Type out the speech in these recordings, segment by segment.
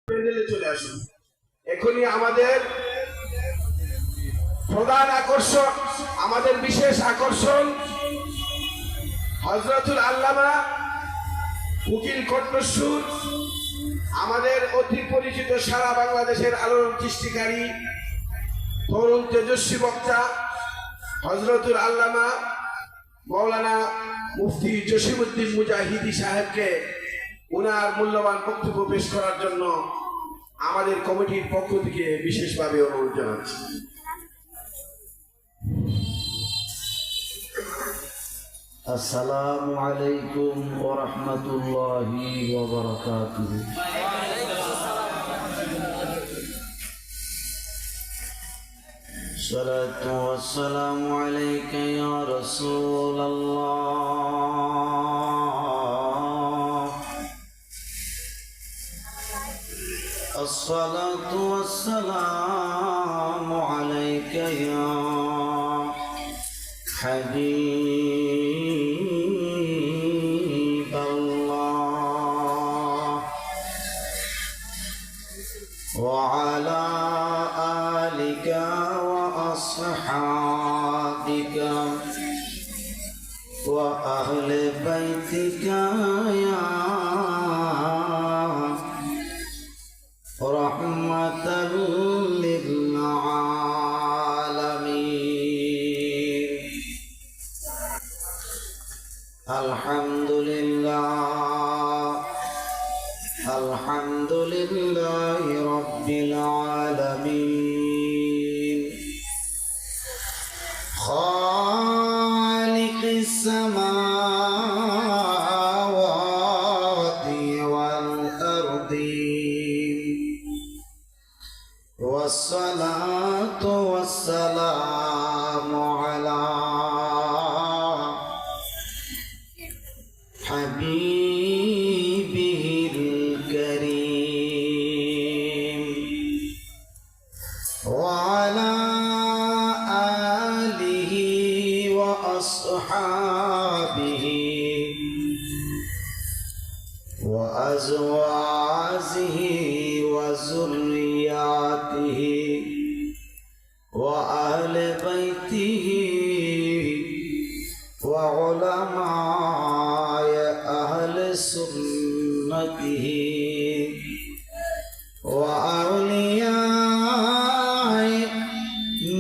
প্যান্ডেলে চলে আসুন। এখনই আমাদের প্রধান আকর্ষণ, আমাদের বিশেষ আকর্ষণ হযরতুল আল্লামা উকিল কণ্ঠস্বর, আমাদের অতি পরিচিত সারা বাংলাদেশের আলোড়ন সৃষ্টিকারী তরুণ তেজস্বী বক্তা হযরতুল আল্লামা মাওলানা মুফতি জসিমউদ্দিন মুজাহিদি সাহেবকে ওনার মূল্যবান বক্তব্য পেশ করার জন্য আমাদের কমিটির পক্ষ থেকে বিশেষভাবে অনুরোধ জানাচ্ছি। আসসালামু আলাইকুম ওয়া রাহমাতুল্লাহি ওয়া বারাকাতুহু। সালাতু ওয়াসসালামু আলাইকা ইয়া রাসূলাল্লাহ। আসসালাতু ওয়াসসালামু আলাইকা ইয়া حبيب الله وعلى آلك وأصحابك وأهل بيتك يا رحمة للعالمين. الحمد لله الحمد لله رب العالمين خالق السماوات والأرض والصلاة والسلام على حبيبه الكريم وعلى آله وأصحابه وأزواجه وذرياته وأهل بيته وعلماء أهل سنته وأولياء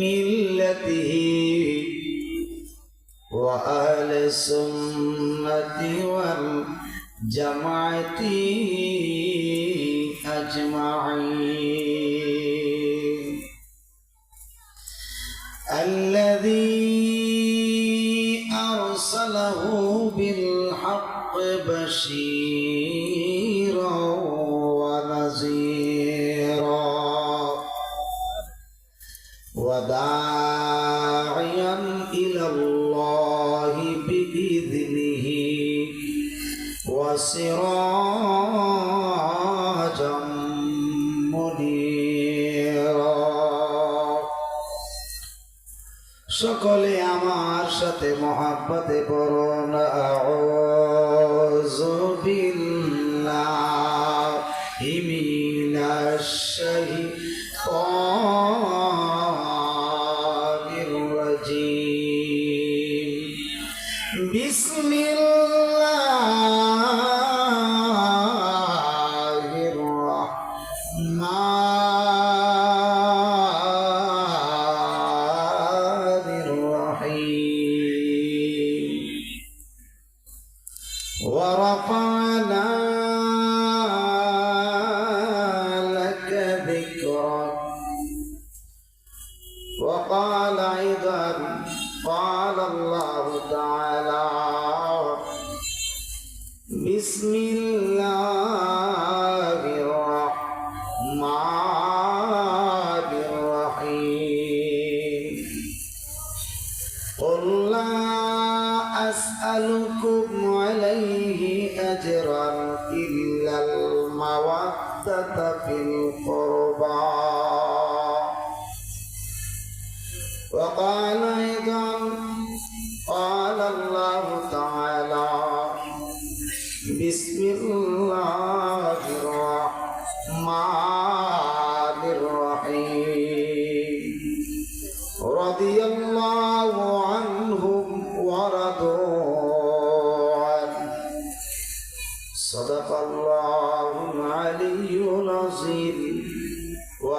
ملته وأهل السنة والجماعة أجمعين. الذي أرسله بالحق بشيرا ونذيرا وداعيا إلى الله بإذنه وسراجا منيرا. সকলে আমার সাথে মহব্বতে পড়ুন আউযু বিল্লাহি মিনাশ শাইতানির রাজীম. বিসমিল্লাহির রাহমানির রহিম. ورفعنا لك ذكرك. وقال أيضا قال الله تعالى بسم الله الرحمن الرحيم. قل لا أسألكم عليه أجرا إلا المودة في القربى. وقال أيضا قال الله تعالى بسم الله الرحمن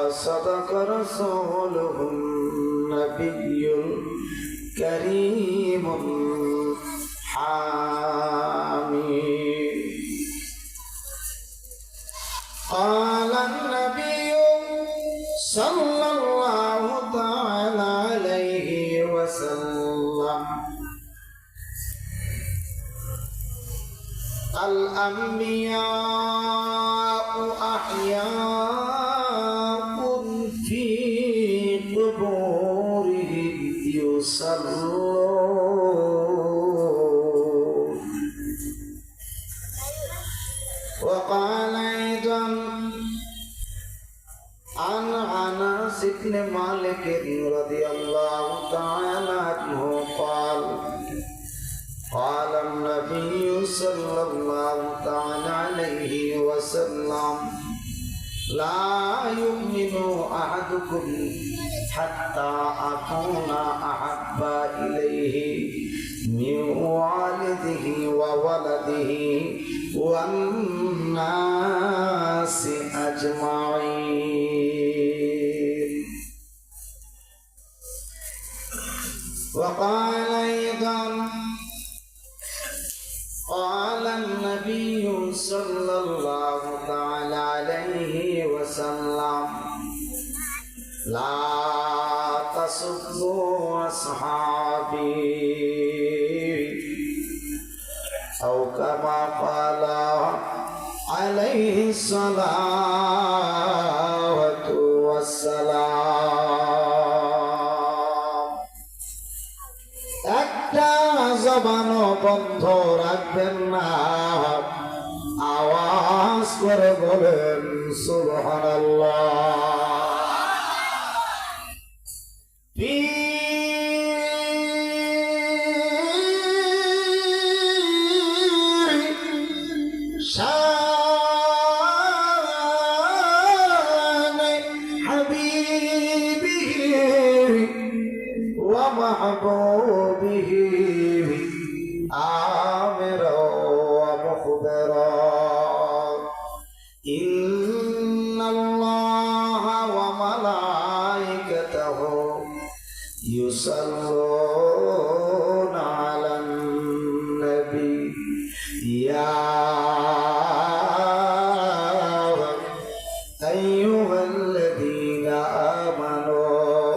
وصدق رسوله النبي الكريم الحميد قال النبي صلى الله تعالى عليه وسلم الأنبياء أحياء في قبورهم يصلون وقال أيضا عن أنس بن مالك رضي الله تعالى عنه قال قال النبي صلى الله تعالى عليه وسلم لا يؤمن أحدكم حتى أكون أحب إليه من والده وولده والناس أجمعين وقال أيضا قال النبي صلى الله تعالى عليه وسلم لا تسبوا أصحابي أو كما قال عليه الصلاة والسلام একটা জবানও বন্ধ রাখবেন না আওয়াজ করে বলেন সুবহানাল্লাহ শান হাবিবিহি ওয়া মাহবুবিহি آمرا ومخبرا إن الله وملائكته يصلون على النبي يا أيها الذين آمنوا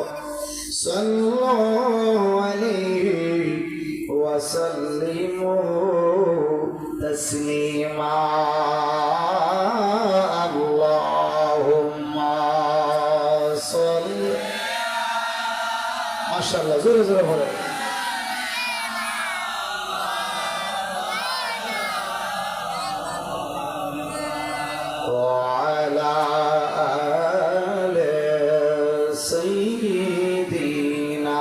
صلوا عليه وسلموا تسليما اللهم صل ما شاء الله زور زور بولے وعلى آل سيدنا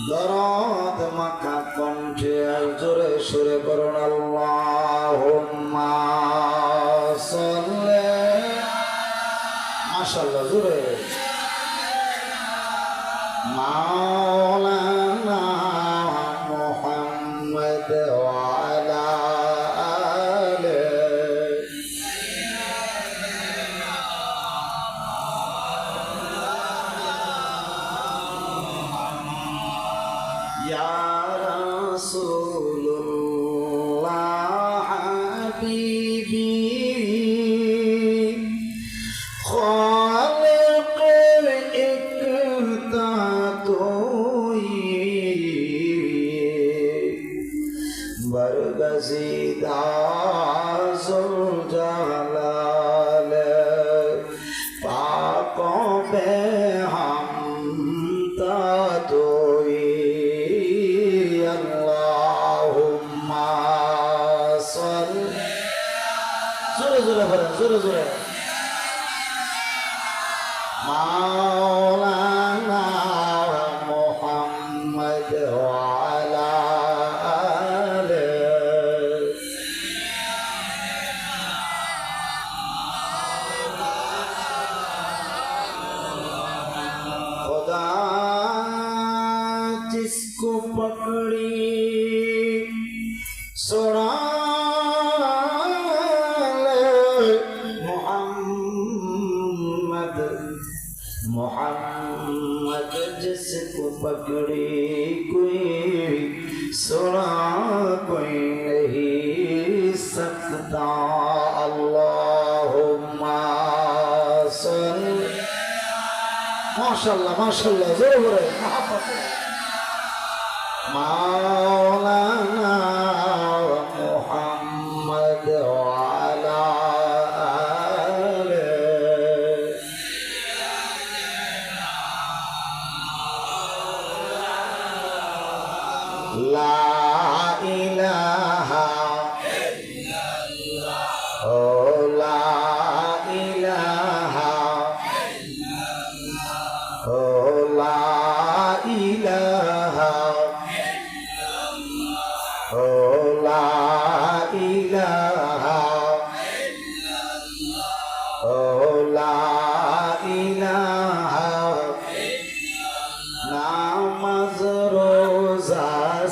দরদ মাখা কণ্ঠে জোরে সুরে করুন আল্লাহুম্মা সাল্লি মাশাআল্লাহ জোরে মাওলানা মুহাম্মদ ওয়া আলা আলি يا رسول الله حبيبي خالق الإكتاتوي برگزیدہ ذوالجلال پاکوں پہ ہم تاتوئی اللہم صل زورے زورے بھرے زورے زورے مولانا محمد وعلى آله खुदा जिसको पकड़ी सुना पकड़ी कोई सुना कोई नहीं सकता अल्लाहुम्मा सल्ली माशाल्लाह माशाल्लाह जोर मौलाना मुहम्मद वाला ला इलाहा ओ ला इलाहा ओ ला इलाहा ओ ला इलाहा ओ ला इलाहा नामाज रोजा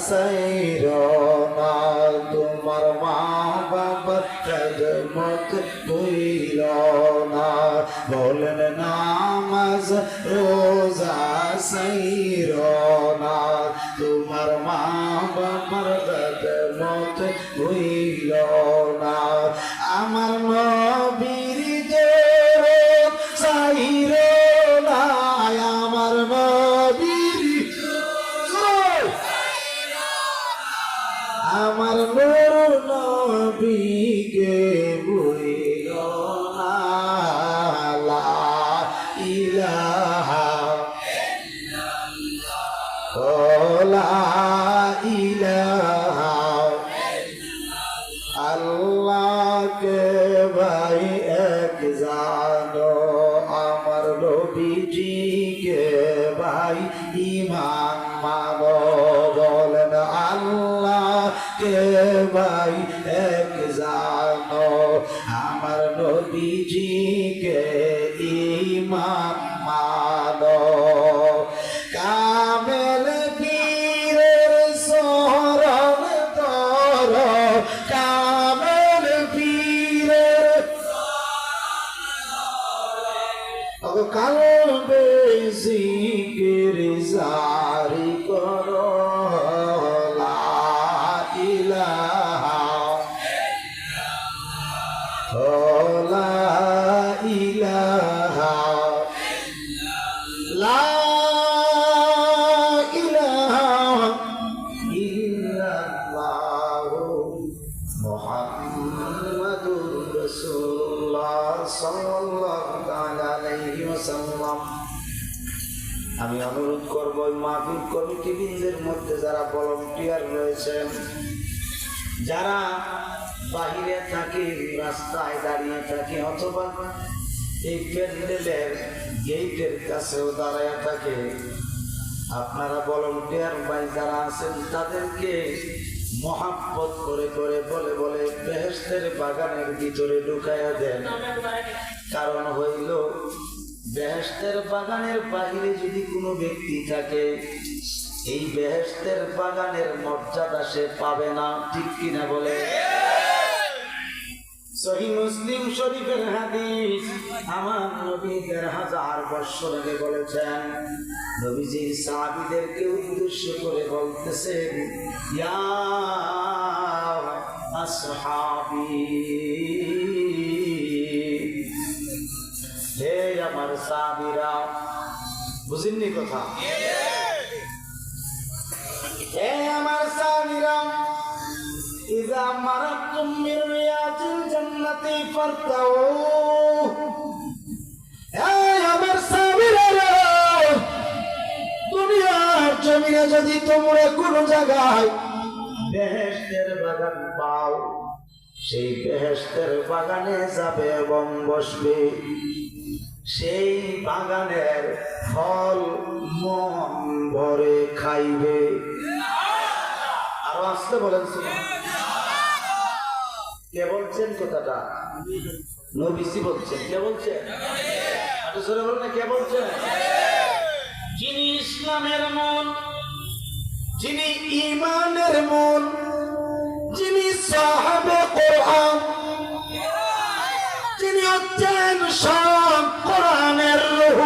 सैरना तुम्हार মা বাবার খেদমত হইল না বলেন নামাজ রোজা সৈরনা তোমার মা বাবার খেদমত হইল না আমার নবীর দেব সাইর না আমার নবীর আমার নূর নবীকে ভুলিল না লা ইলাহা ও লা ইলাহা আল্লাহকে ভাই এক জানো আমার নবীজিকে ভাই ঈমান মানো বলেন আল্লাহকে ভাই এক জানো আমার নবীজিকে ঈমান মানো কামেল পীরের শরণ তর কামেল পীরের কালবে জিকির জারি করো লা ইলাহা ও লা ইলাহা লা ইলাহা ইল্লাল্লাহু মুহাম্মাদুর রাসূলুল্লাহ সাল্লাল্লাহু তাআলা আলাইহি ওয়াসাল্লাম। আমি অনুরোধ করব মাহফিল কমিটিবৃন্দের মধ্যে যারা ভলান্টিয়ার রয়েছেন, যারা বাহিরে থাকে, রাস্তায় দাঁড়িয়ে থাকে অথবা এই প্যান্ডেলের গেটের কাছেও দাঁড়ায় থাকে, আপনারা ভলান্টিয়ার ভাই যারা আছেন তাদেরকে মহাব্বত করে করে বলে বলে বেহেশতের বাগানের ভিতরে ঢুকাইয়া দেন। কারণ হইল বেহেশতের বাগানের বাইরে যদি কোনো ব্যক্তি থাকে এই বেহেশতের বাগানের মর্যাদা সে পাবে না, ঠিক কিনা বলে? সহিহ মুসলিম শরীফের হাদিস, আমার নবী ১,৫০০ বছর আগে বলেছেন, নবীজির সাহাবীদেরকে উদ্দেশ্য করে বলতেছেন, ইয়া আসহাবী, হে আমার সাহাবীরা। বুঝিননি কথা? হে আমার সাহাবীরা, ইযা মারাতুম মিন রিয়াজিল জান্নাতি ফারতাউ, হে আমার সাহাবীরা, দুনিয়ার জমিনে যদি তোমরা কোন জায়গায় বেহেশতের বাগান পাও, সেই বেহেশতের বাগানে যাবে এবং বসবে, সেই বাগানের ফল মন ভরে খাইবে। আরো আসতে বলেন, কে বলছেন কথাটা? নবীজি বলছেন। কে বলছেন? একটু জোরে বলুন না, কে বলছেন? যিনি ইসলামের মূল, যিনি ঈমানের মূল, যিনি সাহাবে কোরআন, যিনি হচ্ছেন সব কোরআনের রূহ,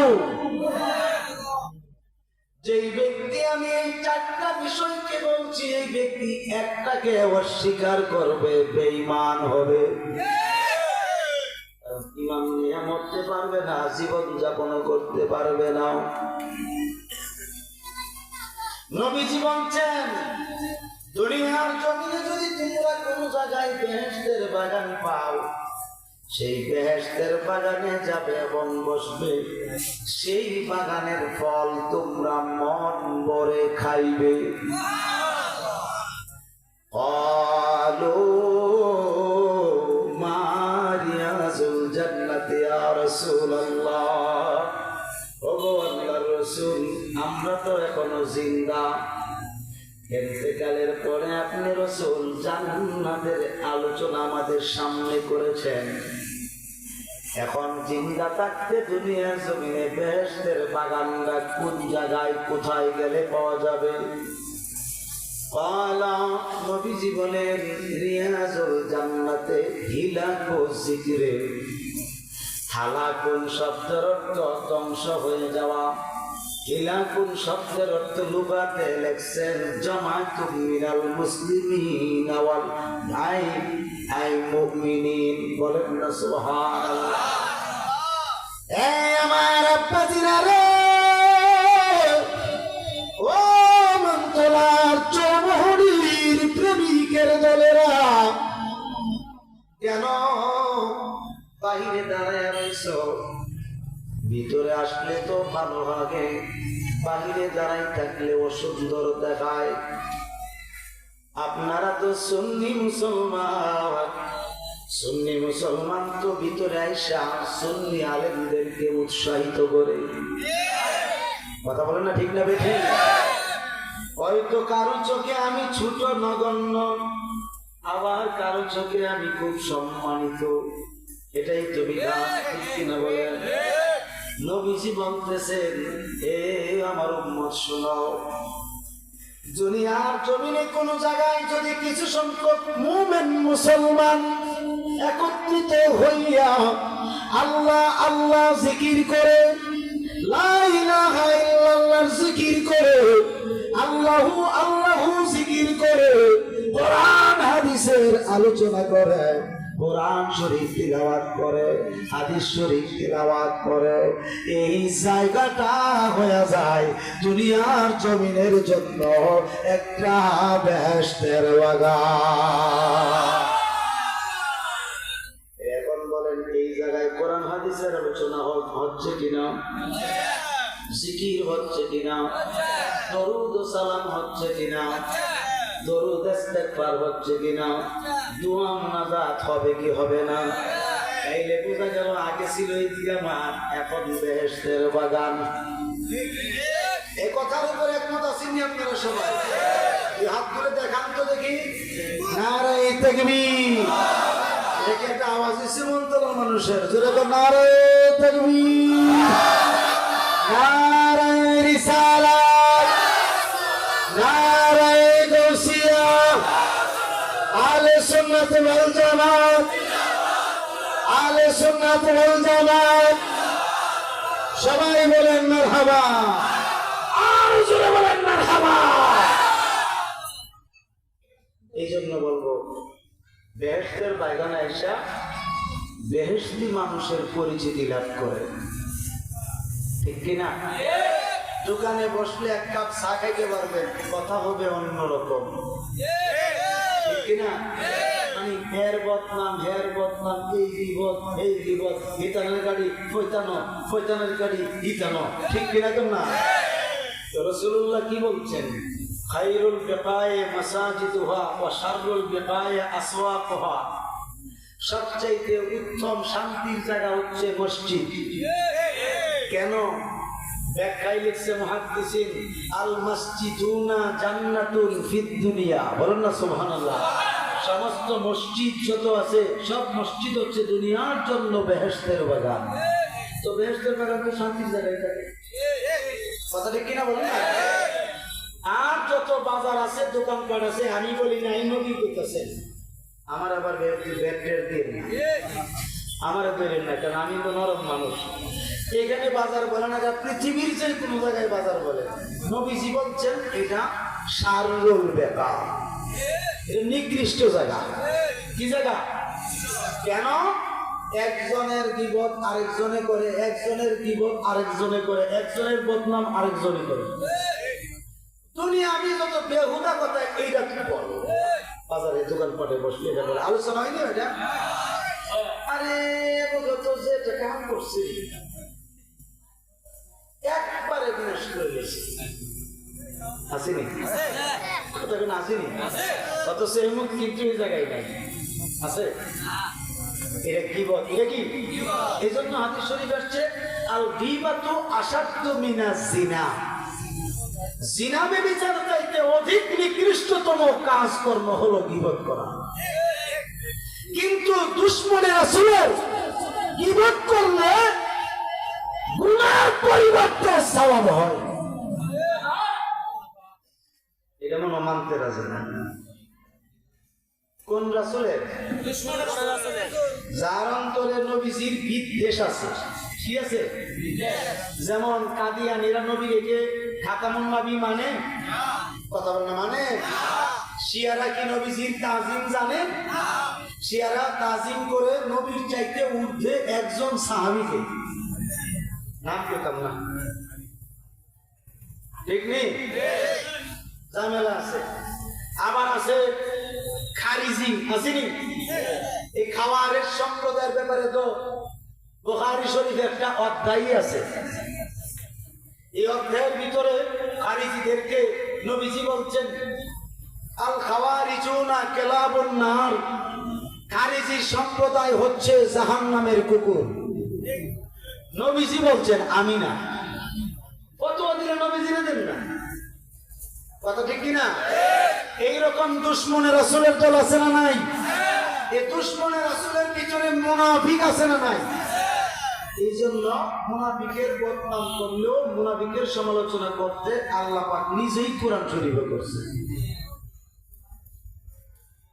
যেই ব্যক্তি ব্যক্তি একটাকে অস্বীকার করবে বেঈমান হবে। ইমান নিয়ে মরতে পারবে না, জীবন যাপন করতে পারবে না। নবীজি বলছেন, দুনিয়ার জমিনে যদি তোমরা কোন জায়গায় বেহেশতের বাগান পাও, সেই বেহেশতের বাগানে যাবে এবং বসবে, সেই বাগানের ফল তোমরা মন ভরে খাইবে। ক্বালু মা রিয়াজুল জান্নাতি ইয়া রাসূলুল্লাহ, ওগো আল্লাহর রাসূল, আমরা তো এখনো জিন্দা, ইন্তেকালের পরে আপনি রাসূল জান্নাতের আলোচনা আমাদের সামনে করেছেন, এখন জিন্দা থাকতে দুনিয়ার জমিনে বেহেশতের বাগানটা কোন জায়গায় কোথায় গেলে পাওয়া যাবে? ক্বালা, নবীজি বলেন, রিয়াজুল জান্নাতে হিলাকু যিকরে। হালাকুন শব্দের অর্থ ধ্বংস হয়ে যাওয়া, হিলাকুন শব্দের অর্থ লুগাতে লেখছেন জামাতুম মিনাল মুসলিমিন ওয়াল আই মুমিনিন। বলেন না সুবহানাল্লাহ। এই আমার আব্বাজিরা রে, ও মন্তলার চৌমহড়ির প্রেমিকের দলেরা, কেন বাহিরে দাঁড়ায় রইছ? ভিতরে আসলে তো ভালো লাগে, বাহিরে দাঁড়াই থাকলে অসুন্দর দেখায়। আপনারা তো সুন্নি মুসলমান, সুন্নি মুসলমান তো ভিতরে আইসা সুন্নি আলেমদেরকে উৎসাহিত করে। কথা বলেন না, ঠিক না বেঠে? হয়তো কারো চোখে আমি ছোট নগণ্য, আবার কারো চোখে আমি খুব সম্মানিত, এটাই তো বিধান, ঠিক কিনা বলেন? নবীজি বলতেছেন, এ আমার উম্মত শোনাও, দুনিয়ার জমিনে কোন জায়গায় যদি কিছু সংখ্যক মুমিন মুসলমান একত্রিত হইয়া আল্লাহ আল্লাহ জিকির করে, লা ইলাহা ইল্লাল্লাহর জিকির করে, আল্লাহু আল্লাহু জিকির করে, কোরআন হাদিসের আলোচনা করে, কোরআন শরীফ তিলাওয়াত করে, হাদিস শরীফ তিলাওয়াত করে, এই জায়গাটা হয়ে যায় দুনিয়ার জমিনের জন্য একটা বেহেশতের বাগান। এখন বলেন, এই জায়গায় কোরআন হাদিসের আলোচনা হচ্ছে কিনা? জিকির হচ্ছে কিনা? দরুদ ও সালাম হচ্ছে কিনা? দরুদ ইস্তেগফার হচ্ছে কিনা? দোয়া মুনাজাত হবে কি হবে না? এইলে বোঝা গেল আগে ছিল ঈদগাহ মাঠ, এখন বেহেশতের বাগান। এই কথার উপর একমত আছেন আপনারা সবাই? এই হাত তুলে দেখান তো দেখি। নারায়ে তাকবীর। দেখে একটা আওয়াজ দিচ্ছে মন্তলার মানুষের, জোরে তো নারায়ে তাকবীর, নারায়ে রিসালাত, নারায়ে গাউসিয়া, আহলে সুন্নাত ওয়াল জামাত, আহলে সুন্নাত ওয়াল জামাত। সবাই বলেন মারহাবা, আর জোরে বলেন মারহাবা। এই জন্য বলবো, বেহেশতের বাগানে আইসা বেহেশতি মানুষের পরিচিতি লাভ করে, ঠিক কিনা? দোকানে বসলে এক কাপ চা খাইতে পারবেন, কথা হবে অন্যরকম, ঠিক কিনা? মানে হের বদনাম, এই বিপদ, হিতানের গাড়ি ফৈতানো, ফৈতানের গাড়ি হিতানো, ঠিক কিনা? কেন না? রাসূলুল্লাহ কি বলছেন? খায়রুল বিকায়ে মাসাজিদুহা ওয়া শাররুল বিকায়ে আসওয়াকুহা। সবচাইতে উত্তম শান্তির জায়গা হচ্ছে মসজিদ। কেন? ব্যাখ্যায় লিখছে মুহাদ্দিসিন, আল মসজিদুনা জান্নাতুন ফিদ দুনিয়া। বলেন না সুবহানাল্লাহ। সমস্ত মসজিদ যত আছে, সব মসজিদ হচ্ছে দুনিয়ার জন্য বেহেশতের বাগান। তো বেহেশতের বাগান তো শান্তির জায়গায় থাকে, কথা ঠিক কিনা বলেন না? আর যত বাজার আছে, দোকানপাট আছে, আমি বলি না, এই নবী করতেছেন, আমার আবার ব্যাটের দিন না, আমার বেরেন না, কারণ আমি তো নরম মানুষ। এখানে বাজার বলে না, পৃথিবীর যে কোনো জায়গায় বাজার বলে। নবীজি বলছেন এটা শাররুল বিকা, এটা নিকৃষ্ট জায়গা। কি জায়গা? কেন? একজনের গীবত আরেকজনে করে, একজনের গীবত আরেকজনে করে, একজনের বদনাম আরেকজনে করে। দুনিয়া আমি যত বেহুদা কথা এইটা কি বলবো, বাজারে দোকানপাটে বসলে এটা বলে আলোচনা হয়নি এটা। আরে তো যে এটা কাম করছি একবারে বিনাশ করে গেছে, আসেনি কথা কেন আসেনি? অথচ এই মুখ কিন্তু এই জায়গায় নাই, আছে। এটা কি বল? এটা কি? এই জন্য হাদিস শরীফ আসছে আল গীবাতু আশাদ্দু মিনাজ জিনা। জিনা ব্যভিচার চাইতে অধিক নিকৃষ্টতম কাজকর্ম হলো গীবত করা। কিন্তু দুশমনে রাসূলের গীবত করলে গুনার পরিবর্তে সওয়াব হয়। এটা মনে মানতে রাজি না। কোন রাসূলের? যার অন্তরে নবীজির বিদ্বেষ আছে। কি আছে? যেমন কাদিয়ানীরা নবীকে খাতামুন নবী মানে, কথা বলে মানে। শিয়ারা কি নবীজির তাজিম জানে? শিয়ারা তাজিম করে নবীর চাইতে ঊর্ধ্বে একজন সাহাবীকে, নাম পেতাম না, ঠিক নেই? ঝামেলা আছে। আবার আছে খারিজি, আসেনি? এই খাওয়ারের সম্প্রদায়ের ব্যাপারে তো বুখারী শরীফে একটা অধ্যায় আছে। এই অধ্যায়ের ভিতরে খারিজিদেরকে নবীজি বলছেন আল খাওয়ারিজুনা কেলাবুন নার, খারিজি সম্প্রদায় হচ্ছে জাহান্নামের কুকুর। নবীজি বলছেন আমি না। কত দিনে নবীজিরে দেন না, কথা ঠিক কিনা? এইরকম দুশমনে রাসূলের দল আছে না নাই? এই দুশমনে রাসূলের ভিতরে মুনাফিক আছে না নাই? এই জন্য মুনাফিকের বদনাম করলেও মুনাফিকের সমালোচনা করতে আল্লাহ পাক নিজেই কোরআন শরীফে করছে।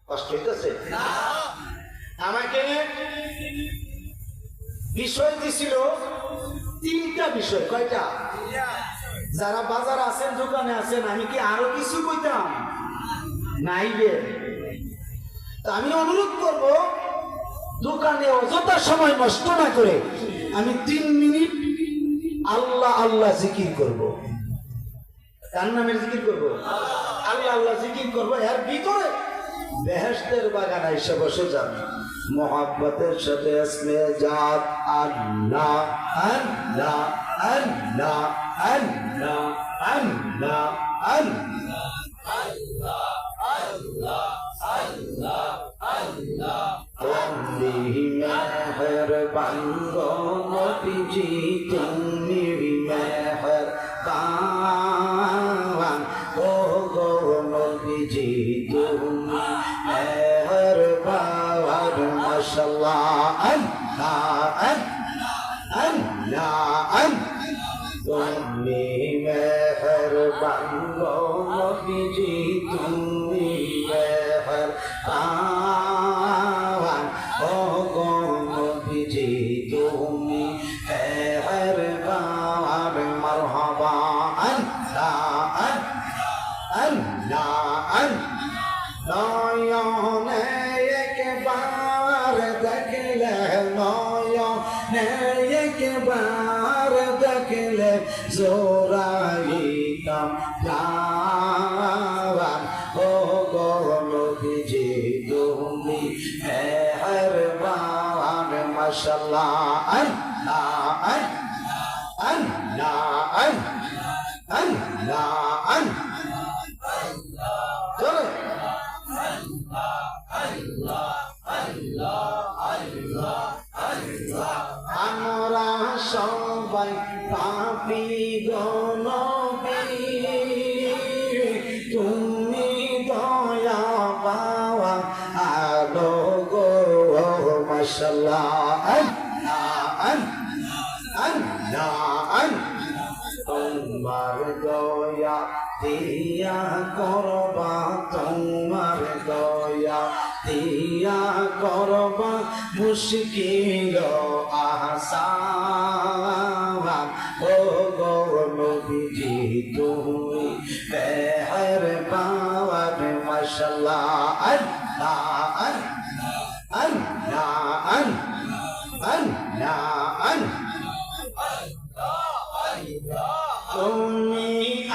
কষ্ট হইতেছে? আমাকে বিষয় দিছিল তিনটা বিষয়। কয়টা? যারা বাজার আছেন, দোকানে আছেন, আমি কি আরো কিছু কইতাম? নাইবে। আমি অনুরোধ করব দোকানে অযথা সময় নষ্ট না করে আমি 3 মিনিট আল্লাহ আল্লাহ জিকির করব। কার নামের জিকির করব? আল্লাহ আল্লাহ জিকির করব। এর ভিতরে বেহেশতের বাগান এসে বসে যান, মোহাব্বতের সাথে ইসমে জাত আল্লাহ আল্লাহ আল্লাহ আল্লাহ আল্লাহ আল্লাহ আল্লাহ আল্লাহ আল্লাহ আল্লাহ। তুমি মেহেরবান গো নবীজি, তুমি মেহেরবান ও গো নবীজি, তুমি মেহেরবান। মাশাআল্লাহ আল্লাহ আল্লাহ তুমি মেহেরবান গো নবীজি, তুমি মেহেরবান ও গো নবীজি, তুমি মেহেরবান। মারহাবা আল্লাহ আল্লাহ নয়নে একবার দেখলে, নয়নে একবার দেখলে জোড়াইতাম প্রাণ ও গো নবীজি, তুমি মেহেরবান। মাশাআল্লাহ আল্লাহ আল্লাহ আল্লাহ চলো। আমরা সবাই পাপী গো নবী, তুমি দয়া পাওয়া আলো গো। মাশাআল্লাহ আল্লাহ তোমার দয়া দিয়া করবা, তোমার দয়া দিয়া করবা মুশকিল আসান ও গো নবীজি, তুমি মেহেরবান। মাশাআল্লাহ আল্লাহ আল্লাহ আল্লাহ তুমি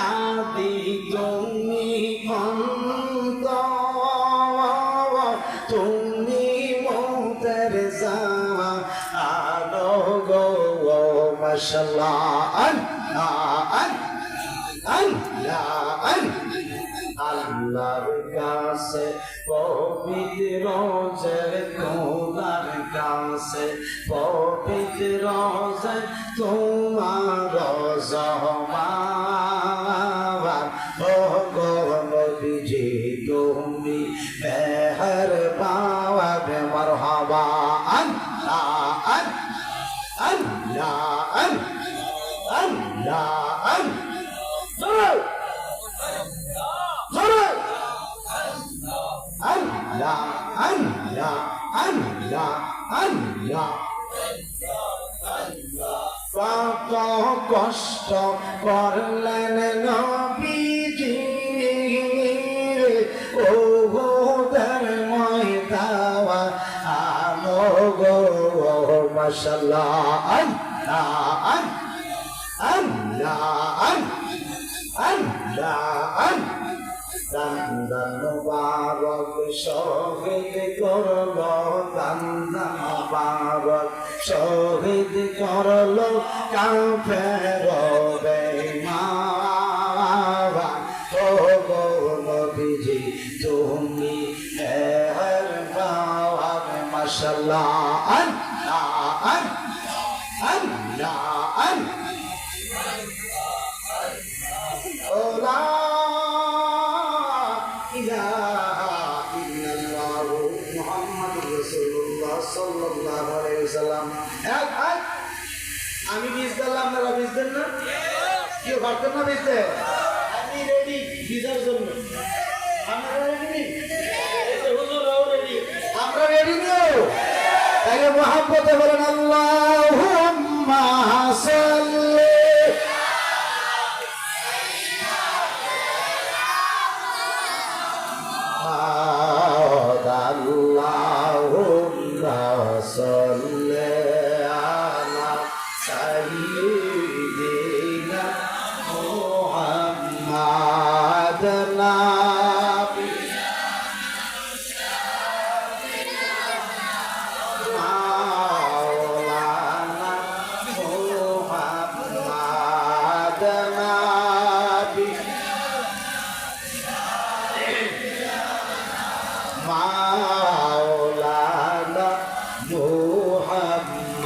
আদি তুমি অন্ত তুমি মৌতের জামা আলো গো মাশাআল্লাহ আল্লাহ আল্লাহ আল্লাহর কাছে পবিত্র যে খোদার কাছে পবিত্র যে তোমার জমান ও গো নবীজি তুমি মেহের পাওয়ার মারহাবা আল্লাহ আল্লাহ আল্লাহ আল্লাহ Allah, Allah, Allah, Allah. কত কষ্ট করলেন নবীজি ওদের ময়দাওয়া আলো গো মাশাআল্লাহ আল্লাহ আল্লাহ আল্লাহ দান মুবারক শহীদ করলো দান মুবারক শহীদ করলো কাফের বেঈমান ও গো নবীজি তুমি মেহের পাওয়ার মাশাআল্লাহ আল্লাহ আল্লাহ আল্লাহ আমি বীজ দিলাম আপনারা বীজ দেন না কেউ পারতেন না বীজতে আমি রেডি বীজের জন্য আপনারা রেডি হুজুরাও রেডি আমরা রেডি নেও তাহলে মোহাম্মতে বলেন আল্লাহুম্মা সাল্লি আল্লাহুম্মা সাল্লি আলা সাইয়্যিদিনা মুহাম্মাদ মাওলানা মুহাম্মাদ নাবি মাওলানা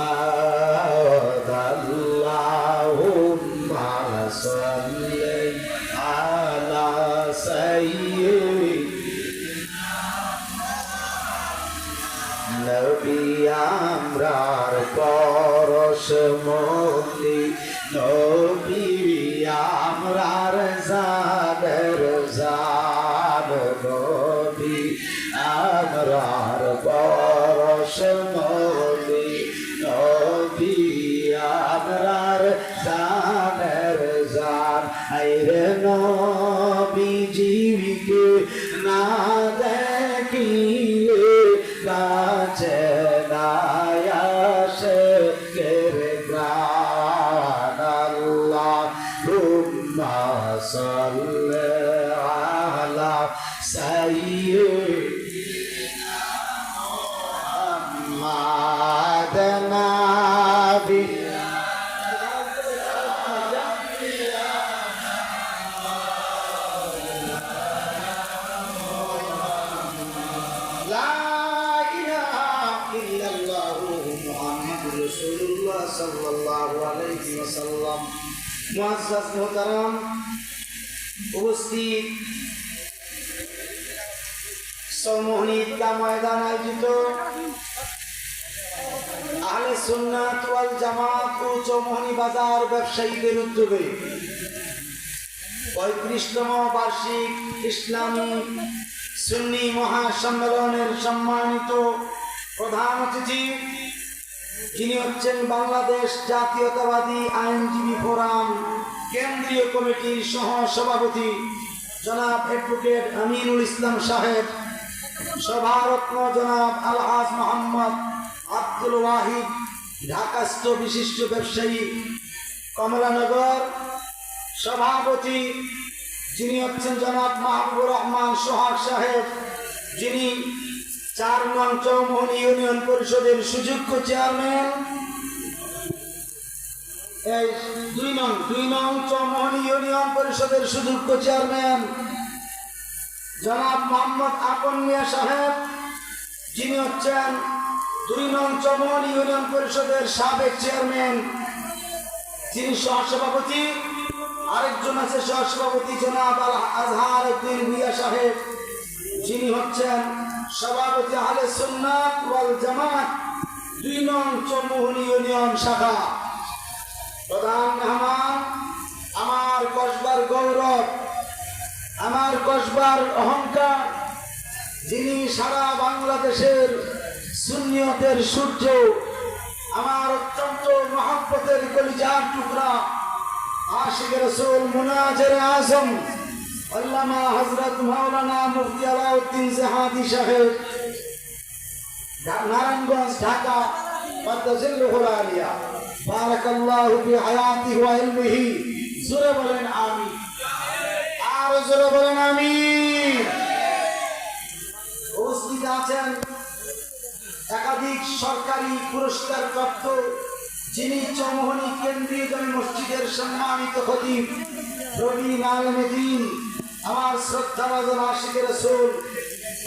মুহাম্মাদ আল্লাহুম্মা সাল্লি আলা সাইয়্যিদিনা নবী আমরার পরশ মতি নবী আমরার জানের জান নবী আমরার পরশ মতি নবী আমরার জানের জান আইরে নবীজিকে না দেখিলে কাছে নায়াসে কেরে গান আল্লাহুম্মা সাল্লি আলা সাইয়্যিদিনা মুহাম্মাদ নাবি মুআজ্জাজ মুহতারাম উপস্থিত সমোহনী ঈদগাহ ময়দান আয়োজিত আহলে সুন্নাত ওয়াল জামাত ও চৌমোহনী বাজার ব্যবসায়ীদের উদ্যোগে 35তম বার্ষিক ইসলামী সুন্নি মহাসম্মেলনের সম্মানিত প্রধান অতিথি যিনি হচ্ছেন বাংলাদেশ জাতীয়তাবাদী আইনজীবী ফোরাম কেন্দ্রীয় কমিটির সহ সভাপতি জনাব অ্যাডভোকেট আমিনুল ইসলাম সাহেব, সভারত্ন জনাব আলহাজ মোহাম্মদ আব্দুল ওয়াহিদ, ঢাকাস্থ বিশিষ্ট ব্যবসায়ী কমলানগর, সভাপতি যিনি হচ্ছেন জনাব মাহবুবুর রহমান সোহাগ সাহেব, যিনি 4 নং চৌমুহনী ইউনিয়ন পরিষদের সুযোগ্য চেয়ারম্যান, এই 2 নং চৌমুহনী ইউনিয়ন পরিষদের সুযোগ্য চেয়ারম্যান জনাব মোহাম্মদ আপন মিয়া সাহেব, যিনি হচ্ছেন 2 নং চৌমুহনী ইউনিয়ন পরিষদের সাবেক চেয়ারম্যান, যিনি সহসভাপতি। আরেকজন আছে সহসভাপতি জনাব আল আজহার উদ্দিন মিয়া সাহেব, যিনি হচ্ছেন সভাপতি আহলে সুন্নাত ওয়াল জামাত 2 নং চৌমুহনী ইউনিয়ন শাখা। প্রধান মেহমান, আমার কসবার গৌরব, আমার কসবার অহংকার, যিনি সারা বাংলাদেশের সুন্নিয়তের সূর্য, আমার অত্যন্ত মহব্বতের কলিজার টুকরা, আশিক রাসূল মুনাজির আজম আল্লামা হযরত মাওলানা মুফতি আলাউদ্দিন জাহাদি সাহেব, নারায়ণগঞ্জ, ঢাকা, মাদ্রাসাতুল আলিয়া, বারাকাল্লাহু ফি হায়াতিহি ওয়া ইলমিহি। জোরে বলেন আমিন, আর জোরে বলেন আমিন। উপস্থিত আছেন একাধিক সরকারি পুরস্কার প্রাপ্ত, যিনি চৌমুহনী কেন্দ্রীয় জামে মসজিদের সম্মানিত খতিব প্রবীণ আলেমে দ্বীন, আমার শ্রদ্ধাভাজন আশিক রাসূল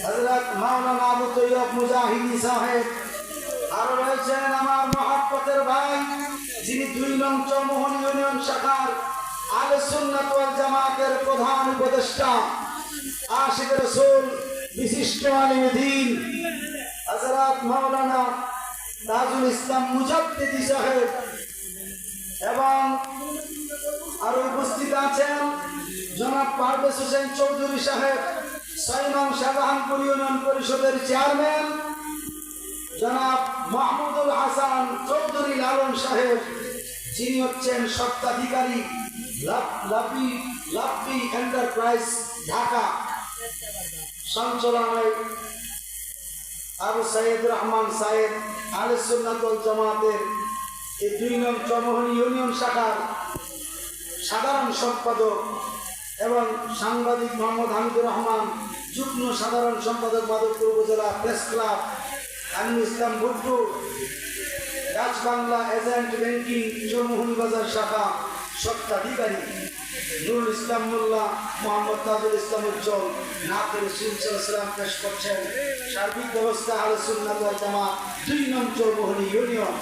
হযরত মাওলানা আবু তৈয়ব মুজাহিদি সাহেব। আরো রয়েছেন আমার মহব্বতের ভাই, যিনি 2 নং চৌমুহনী ইউনিয়ন শাখার আহলে সুন্নাত ওয়াল জামাতের প্রধান উপদেষ্টা, আশিক রাসূল বিশিষ্ট আলেমে দ্বীন হযরত মাওলানা তাজুল ইসলাম মুজাদ্দিদি সাহেব। এবং আরো উপস্থিত আছেন জনাব পারভেজ হোসেন চৌধুরী সাহেব, 6 নং শাহজাহানপুর ইউনিয়ন পরিষদের চেয়ারম্যান, জনাব মাহমুদুল হাসান চৌধুরী লালন সাহেব, যিনি হচ্ছেন স্বত্বাধিকারী লাভি এন্টারপ্রাইজ ঢাকা, সঞ্চালনায় আবু সাইদ রহমান সাহেব, আহলে সুন্নাত ওয়াল জামাতের এই 2 নং চৌমুহনী ইউনিয়ন শাখার সাধারণ সম্পাদক, এবং সাংবাদিক মোহাম্মদ হামিদুর রহমান, যুগ্ম সাধারণ সম্পাদক, মাধবপুর উপজেলা প্রেস ক্লাব, আমিনুল ইসলাম ভুট্টু, রাজ বাংলা এজেন্ট ব্যাংকিং চৌমুহনী বাজার শাখা স্বত্বাধিকারী নুরুল ইসলাম মোল্লা, মোহাম্মদ তাজুল ইসলাম উজ্জ্বল, নাতের সিলসিলা পেশ করছেন সার্বিক ব্যবস্থা আহলে সুন্নাত ওয়াল জামাত 2 নং চৌমুহনী ইউনিয়ন।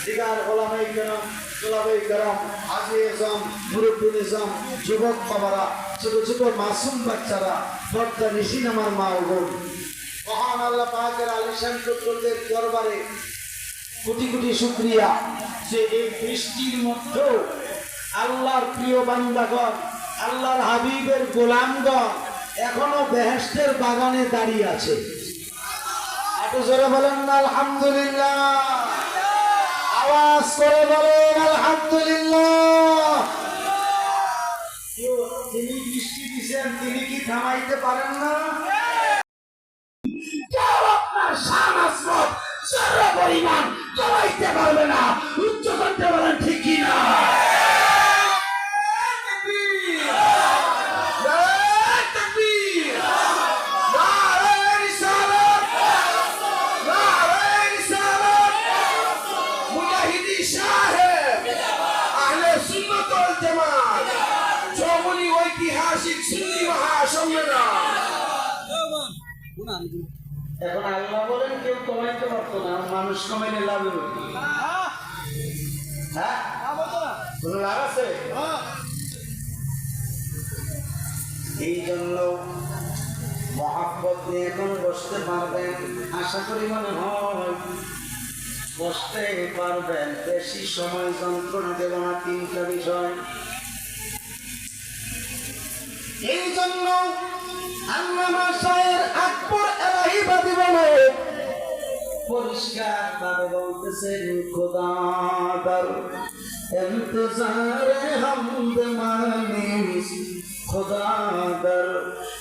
দিগার ওলামায়ে কেরাম, তোলাবায়ে কেরাম, হাজী আজম, মুরব্বী নিজাম, যুবক বাবারা, ছোট ছোট মাসুম বাচ্চারা, পর্দা নিশিন আমার মা ও বোন, মহান আল্লাহ পাকের আলিশান কুদরতের দরবারে কোটি কোটি শুকরিয়া যে এই বৃষ্টির মধ্যেও আল্লাহর প্রিয় বান্দাগণ, আল্লাহর হাবিবের গোলামগণ এখনো বেহেশতের বাগানে দাঁড়িয়ে আছে। একটু জোরে বলেন না আলহামদুলিল্লাহ, আওয়াজ করে বলেন আলহামদুলিল্লাহ। তিনি বৃষ্টি দিচ্ছেন, তিনি কি থামাইতে পারেন না? কেউ আপনার শান-আসরত জররা পরিমাণ কমাইতে পারবে না। উচ্চ করতে বলেন ঠিক কি না? এখন আল্লাহ বলেন কেউ কমাইতে পারতো না, মানুষ কমাইলে লাভ হবে। হ্যাঁ, কোন লাভ আছে? এই জন্য মহাব্বত নিয়ে এখন বসতে পারবেন, আশা করি মনে হয় বসতে পারবেন। বেশি সময় যন্ত্রণা দেব না। 3টা বিষয়। এই জন্য আল্লামা শায়ের আকবর এলাহিবাদী বলে পরিষ্কার ভাবে বলতেছেন, খোদা দর ইন্তজারে হামদ মানিস खुदा दर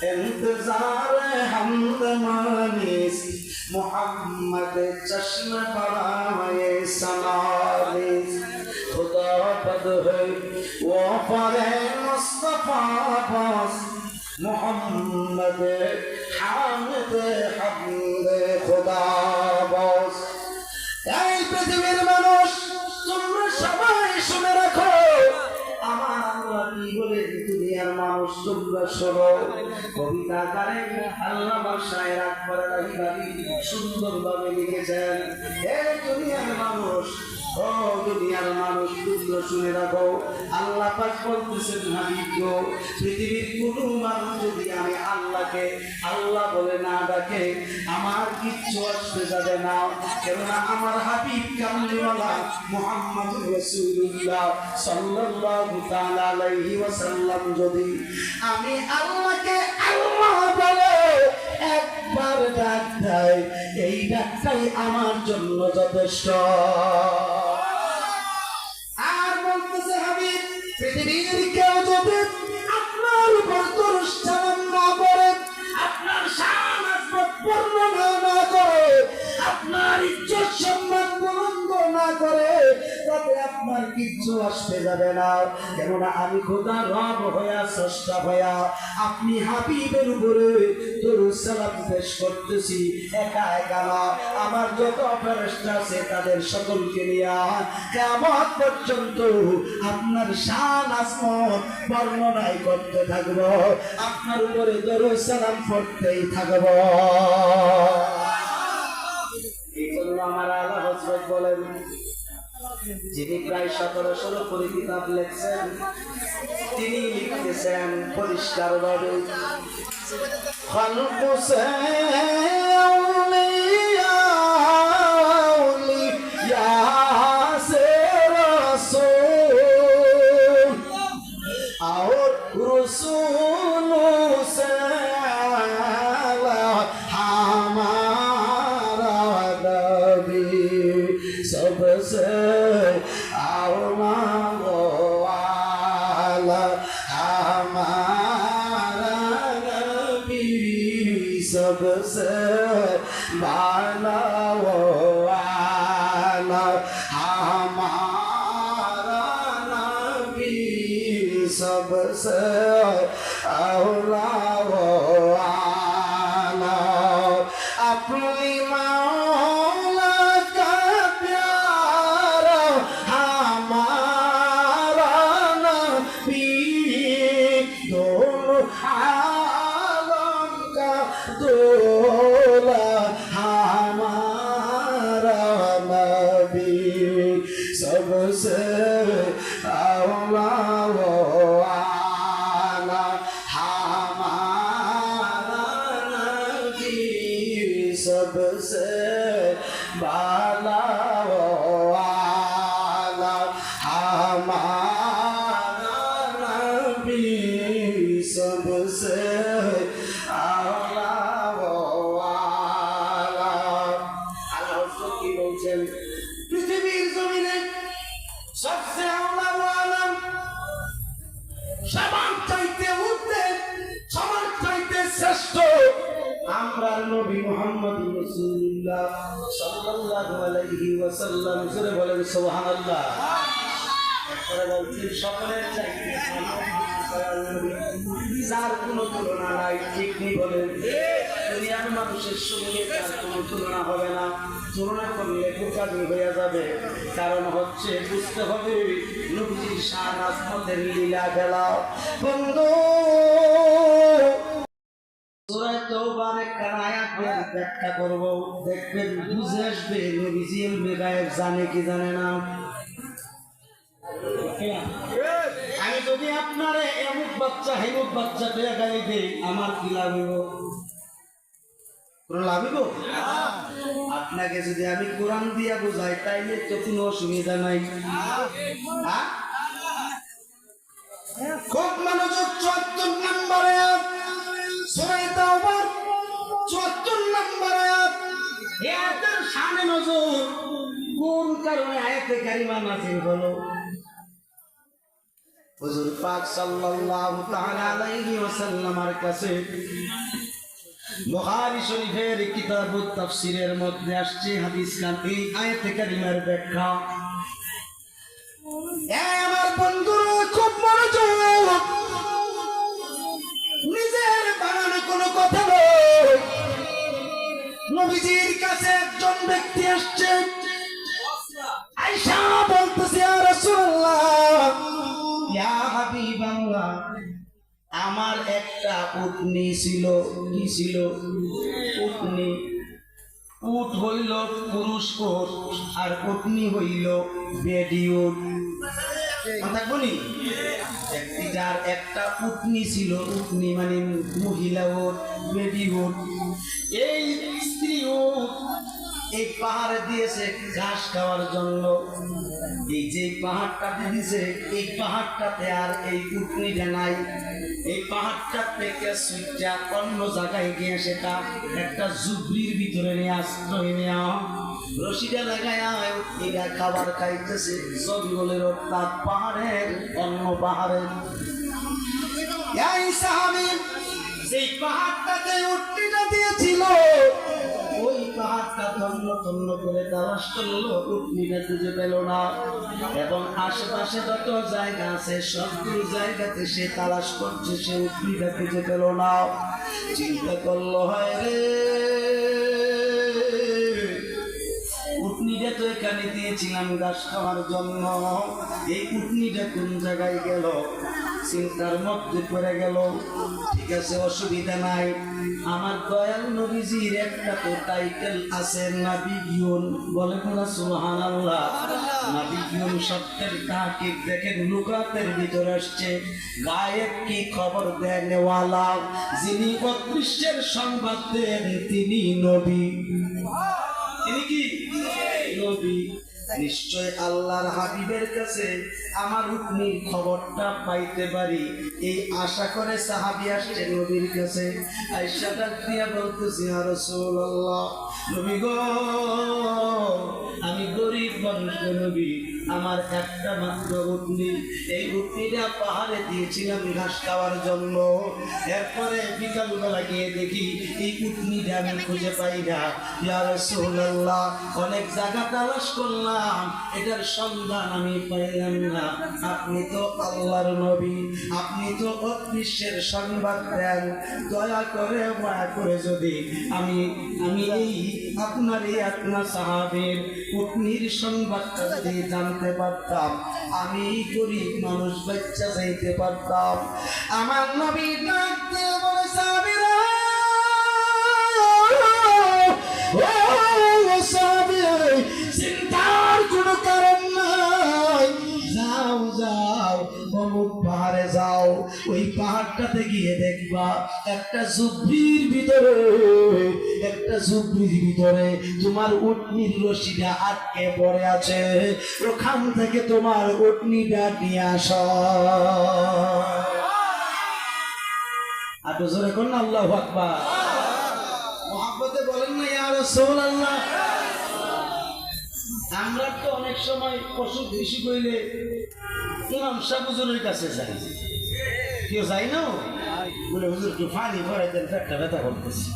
इंतजार हमद मानिस मोहम्मद चश्म बराए समानिस खुदा बद है वो फरे मुस्तफा बस मोहम्मद हामिद हमद खुदा बस এই পৃথিবীর মানুষ তোমরা সবাই শুনে রাখো আমার আল্লাহ কি বলে দুনিয়ার মানুষ তোমরা শোনো কবিতা আকারে আল্লামা শায়ের আকবর রাহিবানি সুন্দরভাবে লিখেছেন এই দুনিয়ার মানুষ ও দুনিয়ার মানুষ তোমরা শুনে রাখো আল্লাহ পাক বলতেছেন হাবিব গো পৃথিবীর কোনো মানুষ যদি আমি আল্লাহকে আল্লাহ বলে না ডাকে আমার কিচ্ছু আসতে যাবে না কেননা আমার হাবিব কামলিওয়ালা মুহাম্মদুর রাসূলুল্লাহ সাল্লাল্লাহু তাআলা আলাইহি ওয়াসাল্লাম যদি আমি আল্লাহকে আল্লাহ বলে একবার ডাক দেয় এই ডাকটাই আমার জন্য যথেষ্ট আর বলতেছে হাবিব পৃথিবীর কেউ যদি আপনার উপর দরুদ সালাম না করে আপনার শান আসবাব বর্ণনা না করে আপনার ইজ্জত সম্মান বুলন্দ না করে তাতে আপনার কিচ্ছু আসতে যাবে না কেননা আমি খোদা রব হইয়া স্রষ্টা হইয়া আপনি হাবিবের উপরে দরুদ সালাম পেশ করতেছি একা একা না আমার যত ফেরেশতা আছে তাদের সকলকে নিয়ে কিয়ামত পর্যন্ত আপনার শান আজমত বর্ণনাই করতে থাকব আপনার উপরে দরুদ সালাম পড়তেই থাকব এই জন্য আমার আলা হযরত বলেন যিনি প্রায় 1700 করে কিতাব লিখছেন তিনি লিখতেছেন পরিষ্কার ভাবে খালকু সে আউলিয়া আউলিয়া সে রাসূল और रसूल से हमारा नबी सबसे आला हमारा नबी सबसे बाला वाला हमारा नबी सबसे आला वाला अपनी मौला का प्यारा हमारा नबी दोनों आलम का दूल्हा हमारा नबी सबसे आला वाला हमारा नबी सबसे बाला वाला हमारा नबी सबसे आला वाला আল্লাহ কি বলছেন পৃথিবীর জমিনে সবচেয়ে আলা ওয়ালা সবার চাইতে উঠতে সবার চাইতে শ্রেষ্ঠ আমরা নবী মুহাম্মদ রাসূলুল্লাহ সাল্লাল্লাহু আলাইহি ওয়াসাল্লাম জোরে বলেন সুবহানাল্লাহ একবার বলছেন সকলের চাইতে যার কোনো তুলনা নাই ঠিক নেই বলেন দুনিয়ার মানুষের সঙ্গে তার কোনো তুলনা হবে না তুলনা করলে বোকামি হয়ে যাবে কারণ হচ্ছে বুঝতে হবে নবীজির শান আজমতের লীলা খেলা বন্ধু সূরা তওবার একটা আয়াত ব্যাখ্যা করব দেখবেন বুঝে আসবে নবীজি ইলমে গায়েব জানে কি জানে না আমি যদি আপনারে এমুক বাচ্চা হেমুক বাচ্চা পেয়ে গালি দেই আমার কি লাভ হইব কোনো লাভ হইব আপনাকে যদি আমি কোরআন দিয়া বুঝাই তাইলে তো কোনো অসুবিধা নাই খুব মনোযোগ 74 নম্বর আয়াত সূরা তাওবার 74 নম্বর আয়াত এই আয়াতের শানে নজর কোন কারণে আয়াতে কারিমা নাযিল হলো হুজুর পাক সাল্লাল্লাহু তাআলা আলাইহি ওয়াসাল্লামের কাছে বুখারী শরীফের কিতাবুত তাফসীরের মধ্যে আসছে হাদিস নাম এই আয়াতে কারিমার ব্যাখ্যা। আমার বন্ধুরা খুব মনোযোগ, নিজের বানানো কোনো কথা নয়। নবীজির কাছে একজন ব্যক্তি আসছে, আয়েশা বলতেছে ইয়া রাসূলুল্লাহ, ইয়া হাবিবাল্লাহ, আমার একটা উটনি ছিল। কি ছিল? উটনি। উট হইল পুরুষ উট আর উটনি হইল বেডি উট। কথা বলি, যার একটা উটনি ছিল, উটনি মানে মহিলা উট, বেডি উট। এই স্ত্রী উট এই পাহাড়ে দিয়েছে ঘাস খাওয়ার জন্য। এই যে পাহাড়টাতে দিয়েছে, এই পাহাড়টাতে আর এই উটনিটা নাই। এই পাহাড়টা থেকে সুইটা অন্য জায়গায় গিয়ে সেটা একটা ঝুপড়ির ভিতরে নিয়ে আশ্রয় নেওয়া, রশিটা লাগায়া উটনিটা খাবার খাইতেছে জঙ্গলের অর্থাৎ পাহাড়ের, অন্য পাহাড়ের। এই সাহাবী যেই পাহাড়টাতে উটনিটা দিয়েছিল, ওই পাহাড়টা তন্ন তন্ন করে তালাশ করলো, উটনিটা খুঁজে পেল না। এবং আশেপাশে যত জায়গা আছে সবগুলো জায়গাতে সে তালাশ করছে, সে উটনিটা খুঁজে পেল না। চিন্তা করলো, হয় রে, উটনিটা তো এখানে দিয়েছিলাম ঘাস খাওয়ার জন্য, এই উটনিটা কোন জায়গায় গেল? চিন্তার মধ্যে পড়ে গেল। ঠিক আছে, অসুবিধা নাই, আমার দয়াল নবীজির একটা তো টাইটেল আছে নাবিয়ুন। বলে না সুবহানাল্লাহ। নাবিয়ুন শব্দের তাকিদ দেখেন লুকাতের ভিতরে আসছে গায়েব কি খবর দেনওয়ালা, যিনি অদৃশ্যের সংবাদ দেন তিনি নবী। তিনি কি নবী? নিশ্চয় আল্লাহর হাবিবের কাছে আমার উটনির খবরটা পাইতে পারি, এই আশা করে সাহাবী আসছে নবীর কাছে। আয়েশা ডাক দিয়া বলতেছে, ইয়া রাসূলুল্লাহ, নবী গো, আমি গরিব মানুষ গো নবী, আমার একটা মাত্র উটনি, এই উটনিটা পাহাড়ে দিয়েছিলাম ঘাস খাওয়ার জন্য। এরপরে বিকালবেলা গিয়ে দেখি এই উটনিটা আমি খুঁজে পাই না। ইয়া রাসূলুল্লাহ, অনেক জায়গা তালাশ করলাম, এটার সন্ধান আমি পাইলাম না। আপনি তো আল্লাহর নবী, আপনি তো অদৃশ্যের সংবাদ দেন, দয়া করে মায়া করে যদি আমি এই আপনার এই আপনার সাহাবীর উটনির সংবাদটা যদি জানতে পারতাম, আমি গরিব মানুষ বাচ্চা যাইতে পারতাম। আমার নবী ডাক দিয়ে বলে, সাহাবীরা, ও সাহাবী, চিন্তার কোনো কারণ নাই, যাও যাও অমুক পাহাড়ে যাও, ওই পাহাড়টাতে গিয়ে দেখবা একটা ঝুপড়ির ভিতরে তোমার উটনির রশিটা আটকে পড়ে আছে, ওখান থেকে তোমার উটনিটা নিয়ে আস। আর জোরে কোন আল্লাহু আকবার। মহব্বতে বলেন না ইয়া রাসূলুল্লাহ। আমরা তো অনেক সময় অসুখ বেশি কইলে ইমাম সাহেব হুজুরের কাছে যাই, কেউ যাই না বলে হুজুর একটু পানি ভরে দেন, পেটটা ব্যথা করতেছে,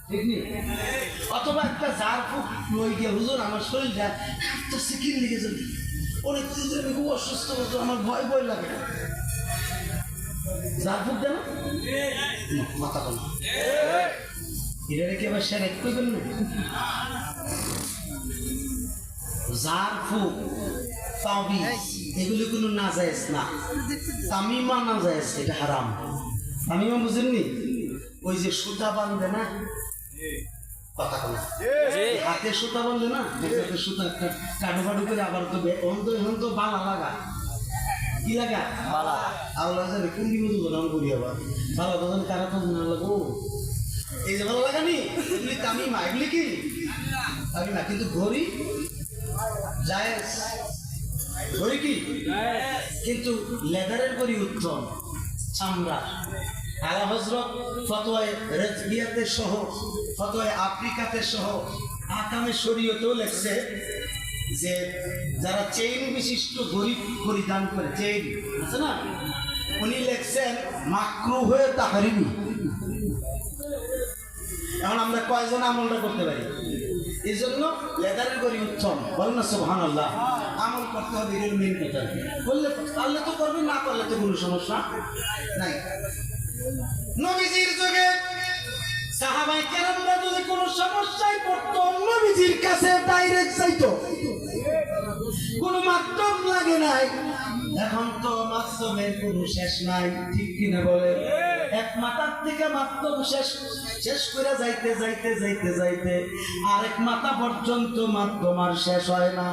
ঠিক নেই? অথবা একটা জার ফুক লই গিয়ে, হুজুর আমার শরীরটা কাঁপতেছে, কি লেগে যাবে, অনেক দিন ধরে আমি খুব অসুস্থ, হুজুর আমার ভয় ভয় লাগে। জার ফুক দেন মাথা কম, এটা রেখে আবার সেরেক করবেন না। জার ফুক, তাবিজ, এগুলি কোনো নাজায়েজ না। তামিমা নাজায়েজ, এটা হারাম। তামিমা বুঝেননি? ওই যে সুতা বাঁধে না, কথা বলে হাতে সুতা বাঁধে না, সুতা একটা কাডু কাডু করে আবার তো এখন তো বালা লাগা, কি লাগা বালা, আল্লাহ জানে কোন দিন গ্রহণ করি, আবার বালা বাজান কারা তো না লাগো, এই যে ভালো লাগানি, এগুলি তামিমা, এগুলি কি তামিমা। কিন্তু ঘড়ি জায়েজ, ঘড়ি কি, কিন্তু লেদারের ঘড়ি উত্তম, চামড়া। আলা হযরত ফতোয়ায়ে রেজবিয়াতে সহ, ফতোয়ায়ে আফ্রিকাতে সহ, আকামে শরীয়তেও লেখছে যে যারা চেইন বিশিষ্ট গরিব পরিধান করে চেইন আছে না, উনি লেখছেন মাকরুহে তাহরিমি। এখন আমরা কয়জন আমলটা করতে পারি? এই জন্য লেদারের গড়ি উত্তম, বলেন না সুবহানাল্লাহ। আমল করতে হবে, এগুলো মেন কথা। করলে পারলে তো করবে, না করলে তো কোনো সমস্যা নাই। নবীজির যুগে সাহাবায়ে কেরামরা যদি কোনো সমস্যায় পড়তো, নবীজির কাছে ডাইরেক্ট যাইতো, কোনো মাধ্যম লাগে নাই। এখন তো মাধ্যমের কোনো শেষ নাই, ঠিক কিনা বলে? এক মাথার থেকে মাধ্যম শেষ করে যাইতে যাইতে যাইতে যাইতে আরেক মাথা পর্যন্ত মাধ্যম আর শেষ হয় না।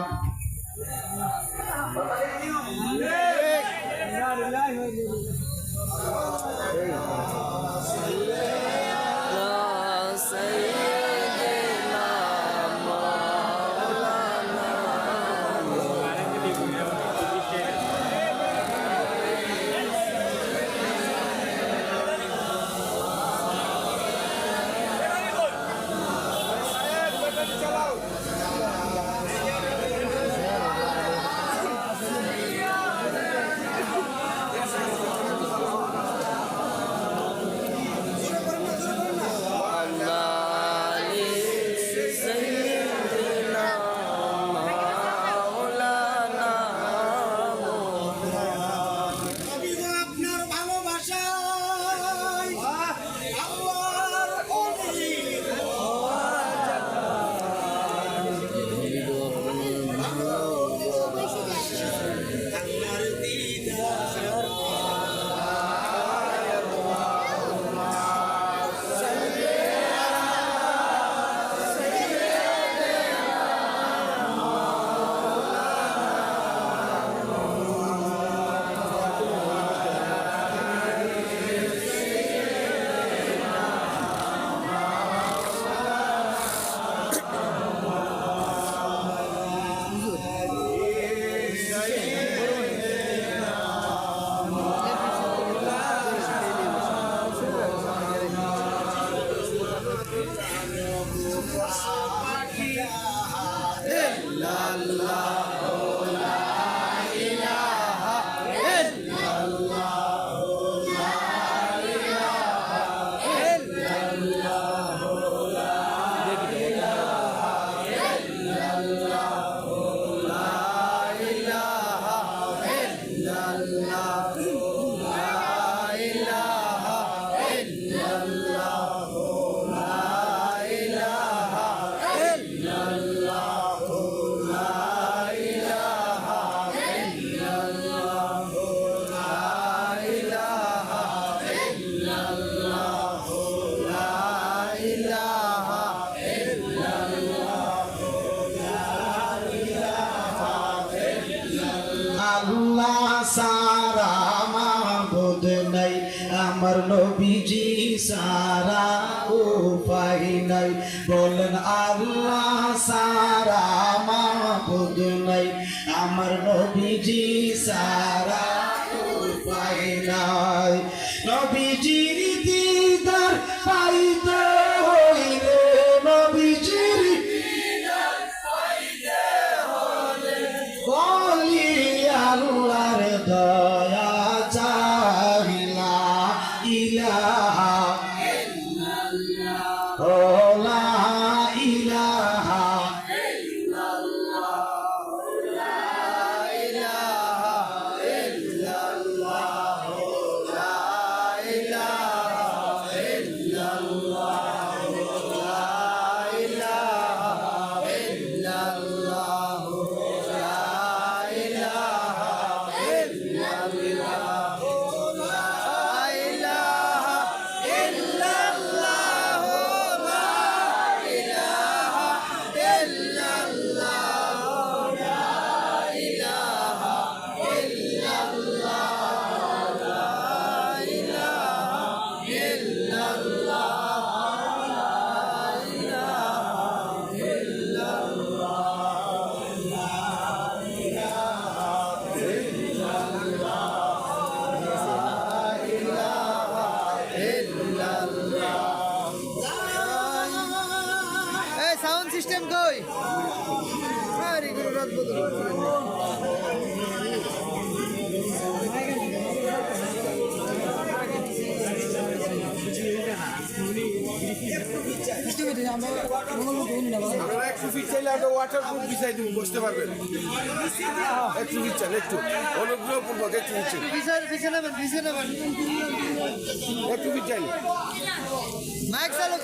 আল্লাহ সারা মাবুদ নাই, আমার নবীজি সারা উপায় নাই। বলেন আল্লাহ সারা মাবুদ নাই, আমার নবীজি সারা উপায় নাই। নবীজির দিদার পাইতে হইলে, নবীজির দিদার পাইতে হলে বলি আল্লাহর দয়া চাহিলা ইলাহা ইল্লাল্লাহ, ও লা ইলাহা ইল্লাল্লাহ, লা ইলাহা ইল্লাল্লাহ, লা ইলাহা ইল্লাল্লাহ, লা ইলাহা ইল্লাল্লাহ, লা ইলাহা ইল্লাল্লাহ, লা সাউন্ড সিস্টেম কই আরে গুরু রাত বদল আপনারা একটু ফিট চাইলে একটা ওয়াটারপ্রুফ বিছাই দিব, বসতে পারবেন। একটু ফিট চান, একটু অনুগ্রহপূর্বক একটু ফিট চাইলে, পিছনে একটু ফিট চাইলে। মাইক চালু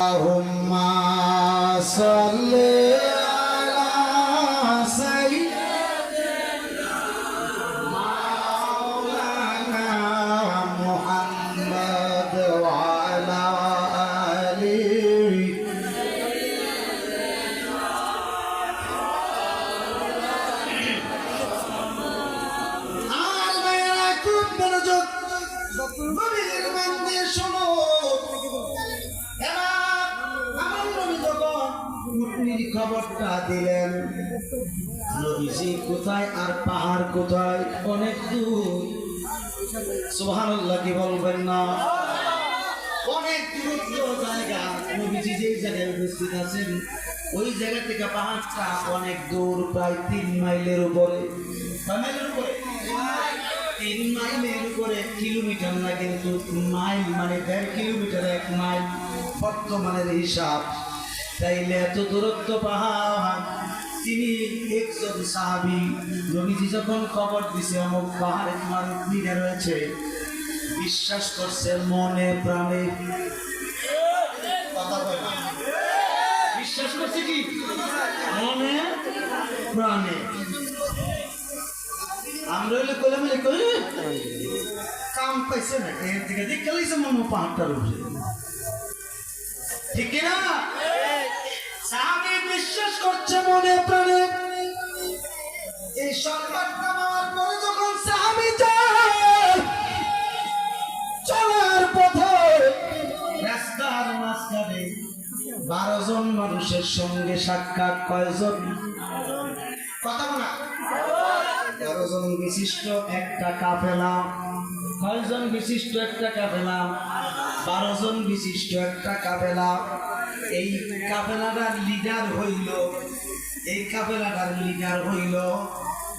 Allahumma salli ala sayyidina Maulana Muhammad wa ala alihi Al-Bayrakum berujud Babir mandi শোনো খবরটা দিলেন নবীজি কোথায় আর পাহাড় কোথায়, অনেক দূর। সুবহানাল্লাহ কি বলবেন না? অনেক দূরত্ব জায়গা। নবীজি যে জায়গায় উপস্থিত আছেন ওই জায়গা থেকে পাহাড়টা অনেক দূর, প্রায় 3 মাইলের উপরে। 3 মাইলের উপরে, কিলোমিটার না কিন্তু মাইল, মানে 1.5 কিলোমিটার 1 মাইল বর্তমানের হিসাব। তাইলে এত দূরত্ব পাহাড়। তিনি একজন সাহাবী। নবীজি যখন খবর দিছে অমুক পাহাড়ে তোমার উটনীরা রয়েছে, বিশ্বাস করছে মনে প্রাণে। বিশ্বাস করছে কি মনে প্রাণে। আমরা হইলে কোলামেলে করি কাম পাইছে না, এর থেকে দেখে লাইছে মনে পাহাড়টার উপরে, ঠিক না? সাহাবী বিশ্বাস করছে মনে প্রাণে। এই সংবাদটা পাওয়ার পরে যখন সাহাবী যায় চলার পথে রাস্তার মাঝখানে 12 জন মানুষের সঙ্গে সাক্ষাৎ। কয়জন? কথা বলা 12 জন বিশিষ্ট একটা কাফেলা। কয়জন বিশিষ্ট একটা কাফেলা? 12 জন বিশিষ্ট একটা কাফেলা। এই কাফেলাটার লিডার হইল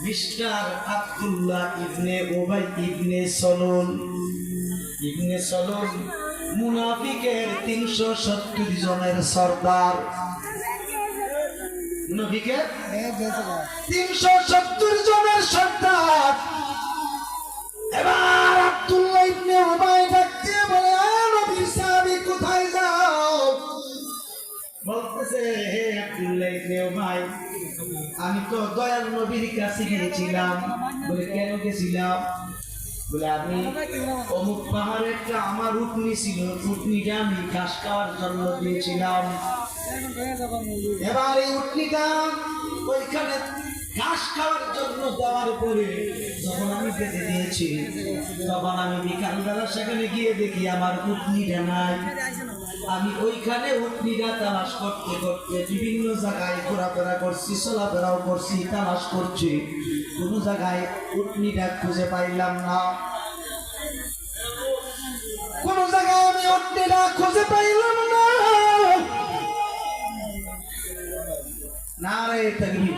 মিস্টার আব্দুল্লাহ ইবনে উবাই ইবনে সলুল। মুনাফিকের 370 জনের সর্দার। মুনাফিকের 370 জনের সর্দার। এবার আব্দুল্লাহ ইবনে উবাই ডাকতে বলে, নবীর সাহাবী কোথায় যাও? বলতেছে, হে আব্দুল্লাহ ইবনে উবাই, আমি তো দয়াল নবীর কাছে গিয়েছিলাম। বলে, কেন গেছিলাম? বলে, আমি অমুক পাহাড়ে একটা আমার উটনি ছিল, উটনিটা আমি ঘাস খাওয়ার জন্য দিয়েছিলাম। এবার এই উটনিটা ওইখানে ঘাস খাওয়ার জন্য দেওয়ার পরে যখন আমি বেঁধে দিয়েছি, তখন আমি বিকালবেলা সেখানে গিয়ে দেখি আমার উটনিটা নাই। আমি ওইখানে উটনিটা তালাশ করতে করতে বিভিন্ন জায়গায় ঘোরাফেরা করছি, চলাফেরাও করছি, তালাশ করছি, কোনো জায়গায় উটনিটা খুঁজে পাইলাম না। কোন জায়গায় আমি উটনিটা খুঁজে পাইলাম না। নারে তাকবীর।